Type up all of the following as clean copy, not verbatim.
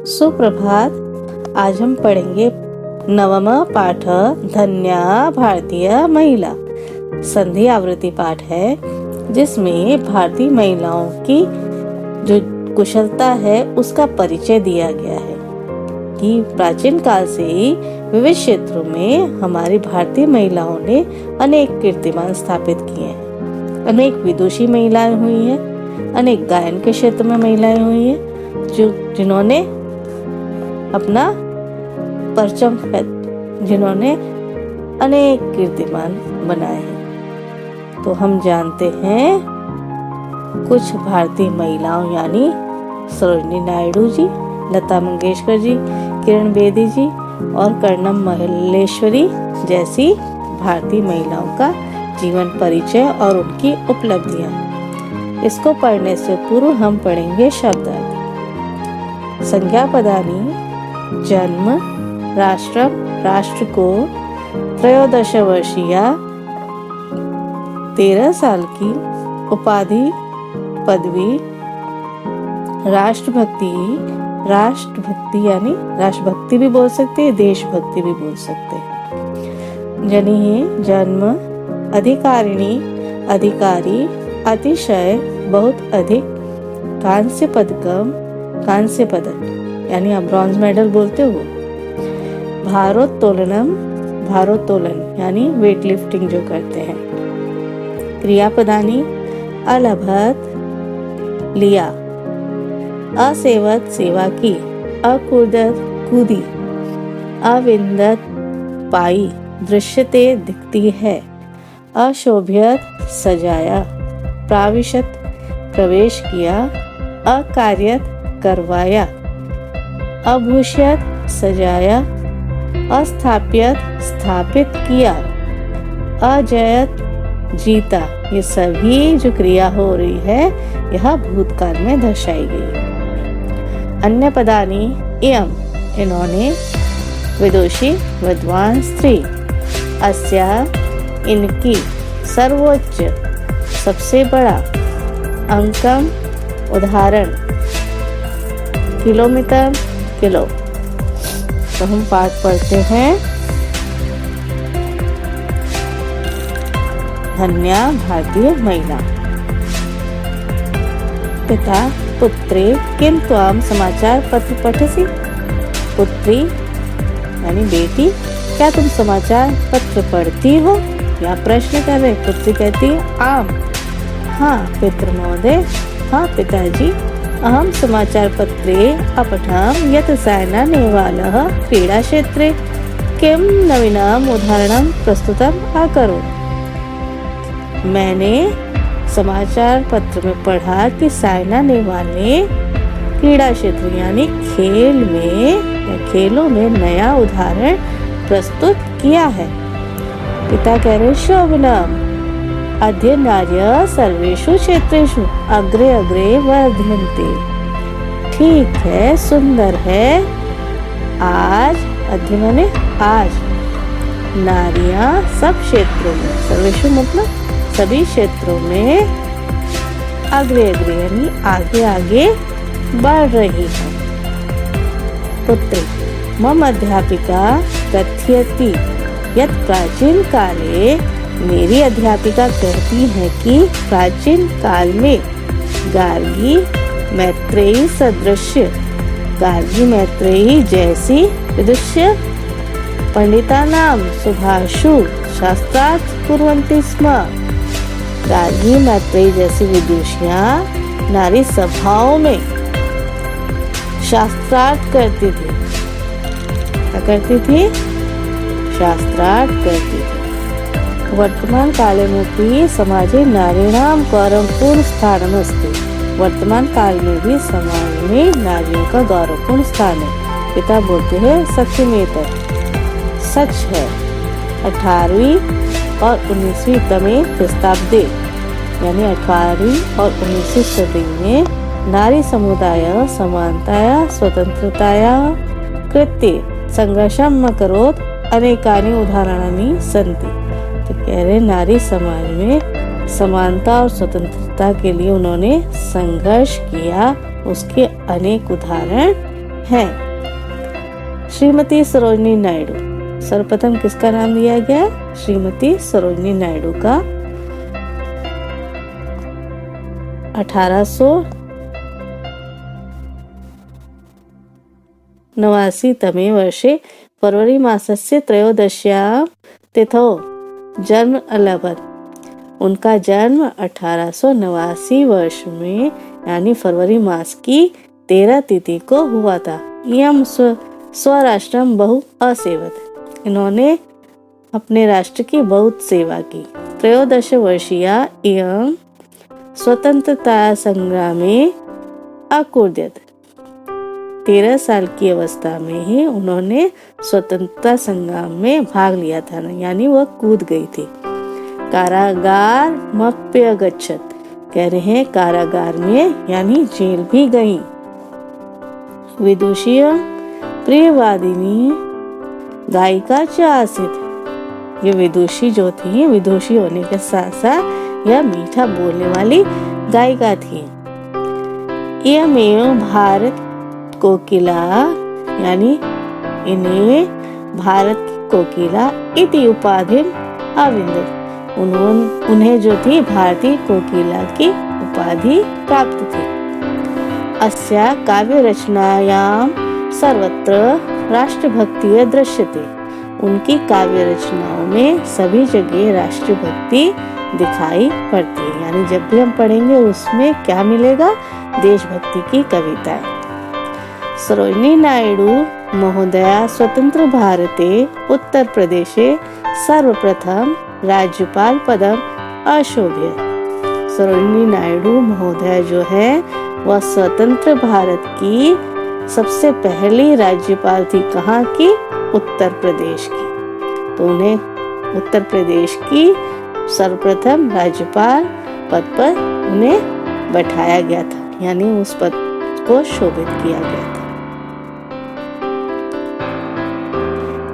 सुप्रभात। आज हम पढ़ेंगे नवम पाठ धन्या भारतीय महिला। संधि आवृत्ति पाठ है जिसमें भारतीय महिलाओं की जो कुशलता है उसका परिचय दिया गया है कि प्राचीन काल से ही विविध क्षेत्रों में हमारी भारतीय महिलाओं ने अनेक कीर्तिमान स्थापित किए हैं। अनेक विदुषी महिलाएं हुई हैं, अनेक गायन के क्षेत्र में महिलाएं हुई हैं जिन्होंने अपना परचम जिन्होंने अनेक कीर्तिमान बनाए हैं। तो हम जानते हैं कुछ भारतीय महिलाओं यानी सरोजिनी नायडू जी, लता मंगेशकर जी, किरण बेदी जी और कर्णम मल्लेश्वरी जैसी भारतीय महिलाओं का जीवन परिचय और उनकी उपलब्धियां। इसको पढ़ने से पूर्व हम पढ़ेंगे शब्दार्थ। संज्ञा पदानी जन्म, राष्ट्र को 13 वर्षीय 13 साल की, उपाधि पदवी, राष्ट्रभक्ति यानी राष्ट्रभक्ति भी बोल सकते हैं, देशभक्ति भी बोल सकते हैं। जनी है जन्म, अधिकारिणी अधिकारी, अतिशय बहुत अधिक, कांस्य पदक यानी आप ब्रॉन्ज मेडल बोलते हो। भारोत्तोलन यानी वेट लिफ्टिंग जो करते हैं। क्रियापदानी अलभत लिया, असेवत सेवा की, अकुर्दत कूदी, अविंदत पाई, दृश्यते दिखती है, अशोभ्यत सजाया, प्राविशत प्रवेश किया, अकार्यत करवाया, अभूष्यत सजाया, अस्थाप्यत स्थापित किया, अजयत जीता। ये सभी जो क्रिया हो रही है यह भूतकाल में दर्शाई गई। अन्य पदानी एवं इन्होंने, विदुषी विद्वान स्त्री, अस्या इनकी, सर्वोच्च सबसे बड़ा, अंकम उदाहरण, किलोमीटर किलो। तो हम पाठ पढ़ते हैं। धन्या भारतीय महिला। पिता पुत्रे किं त्वां समाचार पत्र पठसि। पुत्री यानी बेटी, क्या तुम समाचार पत्र पढ़ती हो? या प्रश्न कर रहे। पुत्री कहती है आम, हाँ पितृ महोदय, हाँ पिताजी, अहम समाचार पत्रे अपठाम यत् सायना नेहवालः क्रीडा क्षेत्रे किं नवीनम उदाहरणम प्रस्तुतम अकरोत्। मैंने समाचार पत्र में पढ़ा कि सायना नेहवाल ने क्रीडा क्षेत्र यानी खेलों में नया उदाहरण प्रस्तुत किया है। पिता कह रहे शोभनम अध्ययनाय सर्वेषु क्षेत्रेषु अग्रे वर्धन्ते। ठीक है, सुंदर है। आज अध्ययन माने आज नारियां सब क्षेत्रों में, सर्वेषु मतलब सभी क्षेत्रों में, अग्रे यानी आगे बढ़ रही है। पुत्री मम अध्यापिका कथयति यत् प्राचीन काले, मेरी अध्यापिका कहती है कि प्राचीन काल में गार्गी मैत्रेयी सदृश, गार्गी मैत्रेयी जैसी विदुष्य पंडितानां सुभाषु शास्त्रार्थ कुर्वन्ति स्म। गार्गी मैत्रेयी जैसी विदुषियां नारी सभाओं में शास्त्रार्थ करती थी। क्या करती थी? शास्त्रार्थ करती थी। वर्तमान काले समाजे नारीणां गौरवपूर्ण स्थानमस्ति। वर्तमान काल में भी समाज में नारियों का गौरवपूर्ण स्थान है। पिता बोलते हैं सत्यमेतत्, सच है। 18वीं और 19वीं तमे ख्रिस्ताब्दे यानी 18वीं और 19वीं सदी में नारी समुदाय समानताया स्वतंत्रताया कृते संघर्षम अकरोत् अनेकानि उदाहरणानि सन्ति। तो कह रहे नारी समाज में समानता और स्वतंत्रता के लिए उन्होंने संघर्ष किया, उसके अनेक उदाहरण हैं। श्रीमती सरोजिनी नायडू, सर्वप्रथम किसका नाम दिया गया? श्रीमती सरोजिनी नायडू का 1889 तमे वर्षे फरवरी मासस्य त्रयोदश्यां तिथौ जन्म अलभत। उनका जन्म 1889 वर्ष में यानी फरवरी मास की 13 तिथि को हुआ था। इयं स्वराष्ट्रम बहु असेवत, इन्होंने अपने राष्ट्र की बहुत सेवा की। त्रयोदश वर्षीया इयं स्वतंत्रता संग्रामे अकुर्यत, 13 साल की अवस्था में ही उन्होंने स्वतंत्रता संग्राम में भाग लिया था, यानी वह कूद गई थी। कारागार मप्य गच्छत, कह रहे हैं कारागार में यानी जेल भी गई। विदुषीय प्रियवादिनी गायिका च आसीत, ये विदुषी जो थी, विदुषी होने के साथ साथ यह मीठा बोलने वाली गायिका थी। इयमेव भारत कोकिला, यानी इन्हें भारत की कोकिला इति उपाधि अविंदत, उन्हें जो थी भारतीय कोकिला की उपाधि प्राप्त थी। अस्या काव्य रचनायां सर्वत्र राष्ट्रभक्ति दृश्यते, उनकी काव्य रचनाओं में सभी जगह राष्ट्रभक्ति दिखाई पड़ती है, यानी जब भी हम पढ़ेंगे उसमें क्या मिलेगा? देशभक्ति की कविताएं। सरोजिनी नायडू महोदया स्वतंत्र भारते उत्तर प्रदेशे सर्वप्रथम राज्यपाल पदम अशोभ्य। सरोजिनी नायडू महोदया जो है वह स्वतंत्र भारत की सबसे पहली राज्यपाल थी। कहाँ की? उत्तर प्रदेश की। तो उन्हें उत्तर प्रदेश की सर्वप्रथम राज्यपाल पद पर उन्हें बैठाया गया था, यानी उस पद को शोभित किया गया था।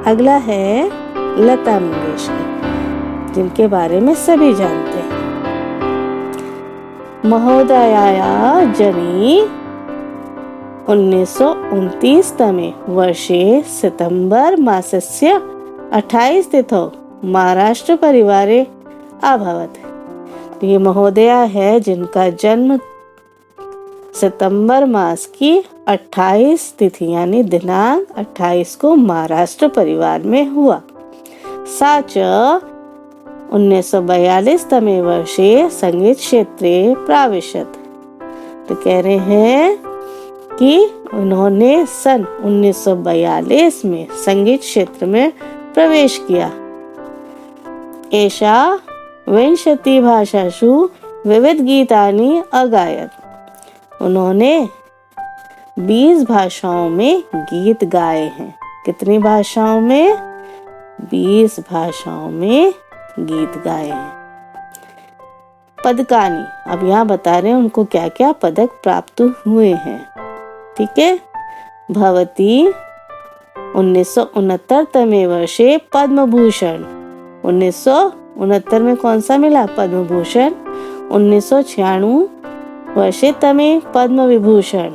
अगला है लता मंगेशकर, जिनके बारे में सभी जानते हैं। महोदयाया जनी 1929 तमे वर्षे सितंबर मासस्य 28 तिथौ महाराष्ट्र परिवारे अभवत। ये महोदया है जिनका जन्म सितंबर मास की 28 तिथि यानी दिनांक 28 को महाराष्ट्र परिवार में हुआ। साच 1942 तमे वर्षे संगीत क्षेत्रे प्राविशत। तो कह रहे हैं कि उन्होंने सन 1942 में संगीत क्षेत्र में प्रवेश किया। एषा विंशति भाषासु विविध गीतानि अगायत। उन्होंने 20 भाषाओं में गीत गाए हैं। कितनी भाषाओं में? 20 भाषाओं में गीत गाए हैं। पदकानी, अब यहाँ बता रहे हैं उनको क्या क्या पदक प्राप्त हुए हैं। ठीक है। भवती 1969 तमे वर्षे पद्म भूषण, 1969 में कौन सा मिला? पद्म भूषण। 1996 वर्षे तमे पद्म विभूषण।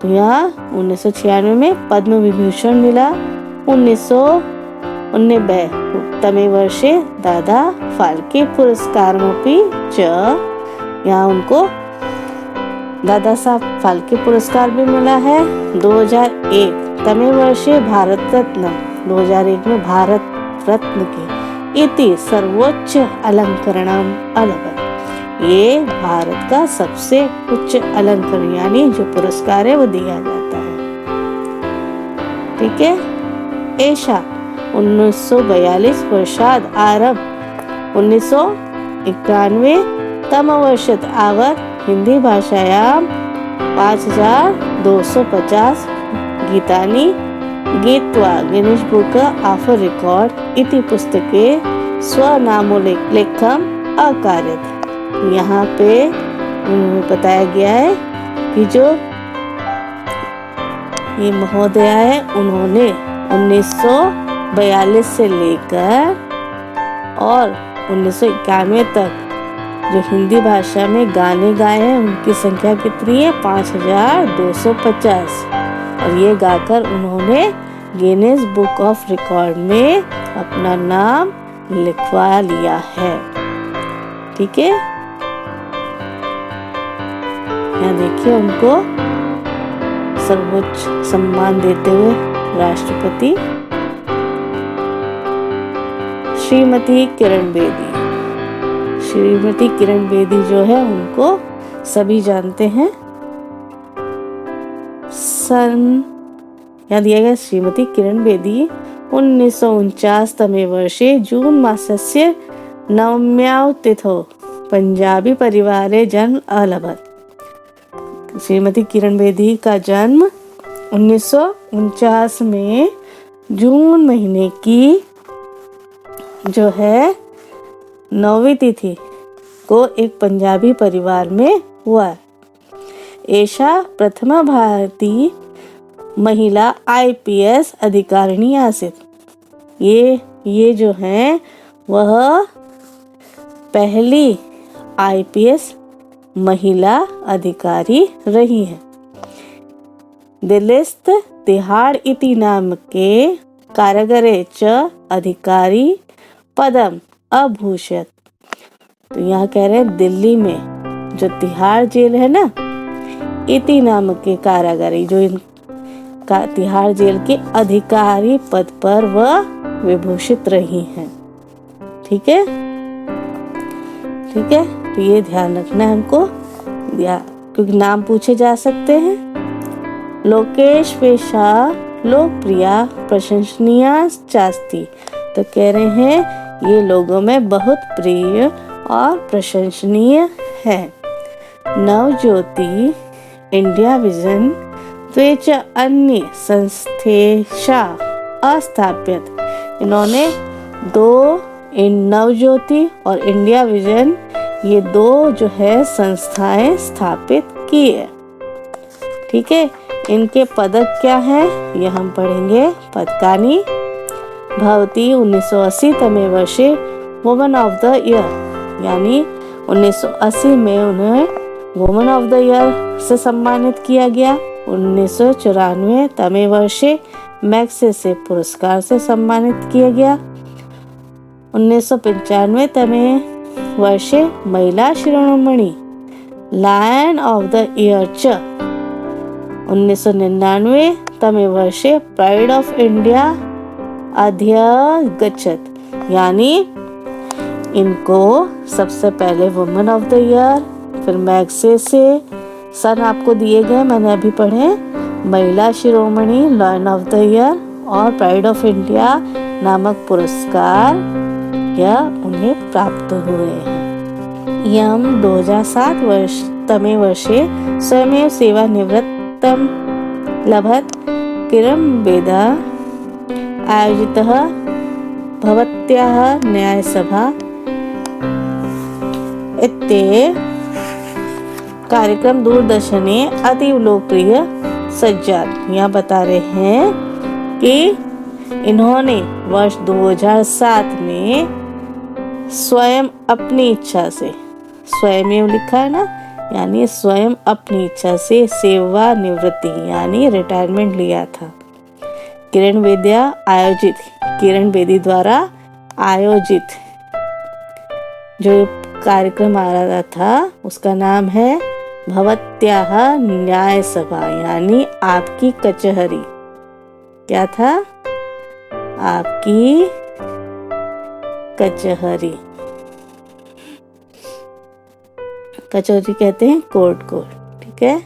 तो यहाँ 1996 में पद्म विभूषण मिला। 1989 तमे वर्षे दादा फाल्के पुरस्कारमपि च, यहाँ उनको दादा साहब फाल्के पुरस्कार भी मिला है। 2001 तमे वर्षे भारत रत्न, 2001 में भारत रत्न के इति सर्वोच्च अलंकरणम अलभत। ये भारत का सबसे उच्च अलंकरण यानी जो पुरस्कार है वो दिया जाता है। ठीक है। ऐशा 1942 वर्षाद आरभ 1991 तम वर्षत आवत हिंदी भाषायां 5250 गीतानि गीत्वा गिनीज बुक ऑफ रिकॉर्ड इति पुस्तके स्वनामोल्लेखम अकार्यत। यहाँ पे बताया गया है कि जो ये महोदया है उन्होंने 1942 से लेकर और 1991 तक जो हिंदी भाषा में गाने गाए हैं उनकी संख्या कितनी है? 5250। और ये गाकर उन्होंने गिनीज बुक ऑफ रिकॉर्ड में अपना नाम लिखवा लिया है। ठीक है, यहाँ देखिए उनको सर्वोच्च सम्मान देते हुए राष्ट्रपति श्रीमती किरण बेदी। श्रीमती किरण बेदी जो है उनको सभी जानते हैं। यहाँ दिया गया श्रीमती किरण बेदी 1949 तमे वर्षे जून मासस्य नवम्यां तिथौ पंजाबी परिवारे जन्म अलभत। श्रीमती किरण बेदी का जन्म 1949 में जून महीने की जो है 9वीं तिथि को एक पंजाबी परिवार में हुआ। एषा प्रथमा भारतीय महिला IPS अधिकारिणी आसीत। ये जो हैं वह पहली IPS महिला अधिकारी रही है। दिल्लीस्थ तिहाड़ इति नाम के कारागारे च अधिकारी पदम अभूषित। तो यहाँ कह रहे हैं दिल्ली में जो तिहाड़ जेल है ना, इति नाम के कारागारी जो तिहाड़ जेल के अधिकारी पद पर वह विभूषित रही हैं। ठीक है, ठीक है, तो ये ध्यान रखना है हमको, क्योंकि नाम पूछे जा सकते हैं। लोकेश पेशा लोकप्रिया प्रशंसनीय चास्ती। तो कह रहे हैं ये लोगों में बहुत प्रिय और प्रशंसनीय है। नवज्योति इंडिया विजन त्वेच अन्य संस्थेशा अस्थापित। इन्होंने नवज्योति और इंडिया विजन ये दो जो है संस्थाएं स्थापित की है। ठीक है, इनके पदक क्या हैं ये हम पढ़ेंगे। पदकानी भवती 1980 तमे वर्षे वुमन ऑफ द ईयर, यानी 1980 में उन्हें वुमन ऑफ द ईयर से सम्मानित किया गया। 1994 तमे वर्षे मैग्सेसे पुरस्कार से सम्मानित किया गया। 1995 तमे वर्षे महिला शिरोमणि लायन ऑफ द ईयर च। 1999 तमे वर्षे प्राइड ऑफ इंडिया अध्यगछत, यानी इनको सबसे पहले वुमेन ऑफ द ईयर, फिर मैग्सेसे सन आपको दिए गए, मैंने अभी पढ़े, महिला शिरोमणि लायन ऑफ द ईयर और प्राइड ऑफ इंडिया नामक पुरस्कार यह उन्हें प्राप्त हुए हैं। यम 2007 तमे वर्षे स्वयं सेवानिवृत्तं लभत। किरण बेदा आयोजितः भवत्याः न्यायसभा इत्ते कार्यक्रम दूरदर्शने अतीव लोकप्रिय सज्जात। यहाँ बता रहे हैं कि इन्होंने वर्ष 2007 में स्वयं अपनी इच्छा से, स्वयं लिखा है ना, यानी स्वयं अपनी इच्छा से सेवानिवृत्ति यानी रिटायरमेंट लिया था। किरण बेदी द्वारा आयोजित जो कार्यक्रम आ रहा था उसका नाम है भवत्याः न्याय सभा, यानी आपकी कचहरी। क्या था? आपकी कचहरी। कचहरी कहते हैं कोर्ट को, ठीक है,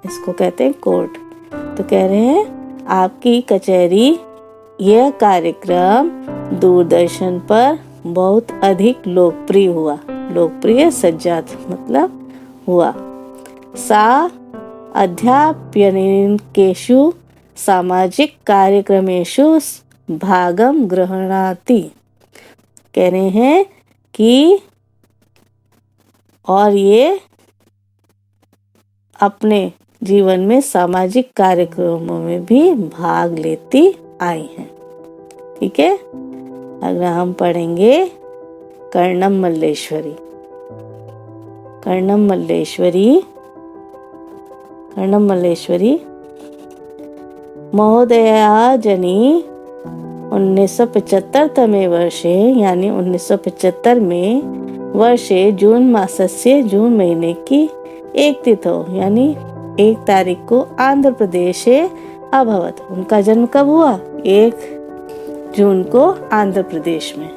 इसको कहते हैं कोर्ट। तो कह रहे हैं आपकी कचहरी, यह कार्यक्रम दूरदर्शन पर बहुत अधिक लोकप्रिय हुआ। लोकप्रिय सज्जात मतलब हुआ। सा अध्यापनेषु सामाजिक कार्यक्रमेषु भागम गृह्णाति। कह रहे हैं कि और ये अपने जीवन में सामाजिक कार्यक्रमों में भी भाग लेती आई हैं। ठीक है, अगर हम पढ़ेंगे कर्णम मल्लेश्वरी। कर्णम मल्लेश्वरी कर्णम मल्लेश्वरी महोदया जनी 1975 वर्षे यानी 1975 में वर्षे जून मासस्य जून महीने की 1 तिथौ यानी 1 तारीख को आंध्र प्रदेशे अभवत। उनका जन्म कब हुआ? 1 जून को आंध्र प्रदेश में।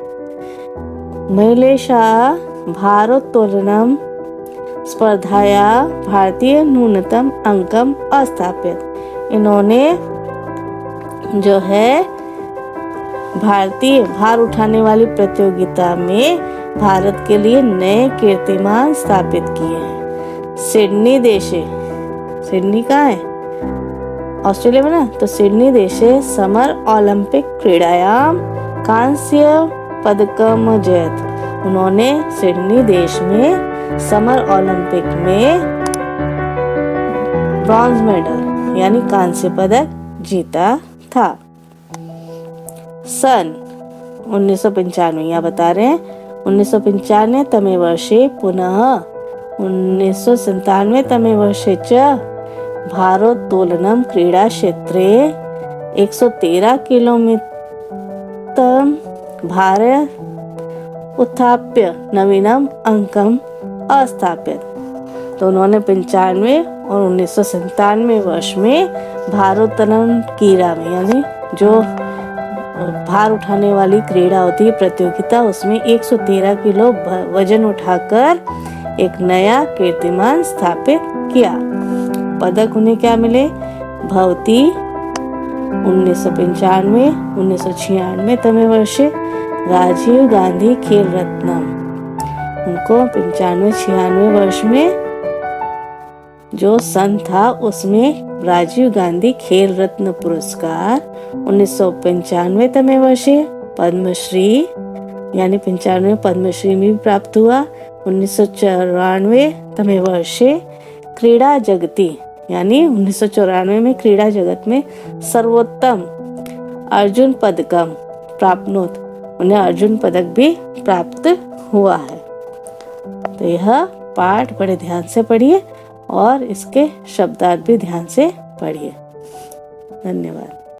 महिलेशा भारोत्तोलनम स्पर्धाया भारतीय न्यूनतम अंकम अस्थापित। इन्होंने जो है भारतीय भार उठाने वाली प्रतियोगिता में भारत के लिए नए कीर्तिमान स्थापित किए हैं। सिडनी देशे, सिडनी कहाँ है? ऑस्ट्रेलिया में ना, तो सिडनी देशे समर ओलंपिक क्रीड़ायाम कांस्य पदकम जयत। उन्होंने सिडनी देश में समर ओलंपिक में ब्रॉन्ज मेडल यानी कांस्य पदक जीता था। सन 1995 यहाँ बता रहे हैं 1995 तमे वर्षे पुनः 1997 तमे वर्षे च भारोत्तोलनम क्रीडा क्षेत्रे 113 किलोमीटर भार उत्थाप्य नवीनम अंकम अस्थापित। तो उन्होंने 95 और 1997 वर्ष में भारोत्तोलन क्रीड़ा में यानी जो भार उठाने वाली क्रीड़ा होती है प्रतियोगिता, उसमें 113 किलो वजन उठाकर एक नया कीर्तिमान स्थापित किया। पदक उन्हें क्या मिले? भवती 1995 1996 तमे वर्षे राजीव गांधी खेल रत्नम। उनको 95-96 वर्ष में जो सन था उसमें राजीव गांधी खेल रत्न पुरस्कार, 1995 तमे वर्षे पद्मश्री यानी 95 पद्मश्री में भी प्राप्त हुआ। 1994 तमे वर्षे क्रीड़ा जगती यानी 1994 में क्रीड़ा जगत में सर्वोत्तम अर्जुन पदकम प्राप्नोत। उन्हें अर्जुन पदक भी प्राप्त हुआ है। तो यह पाठ बड़े ध्यान से पढ़िए और इसके शब्दार्थ भी ध्यान से पढ़िए। धन्यवाद।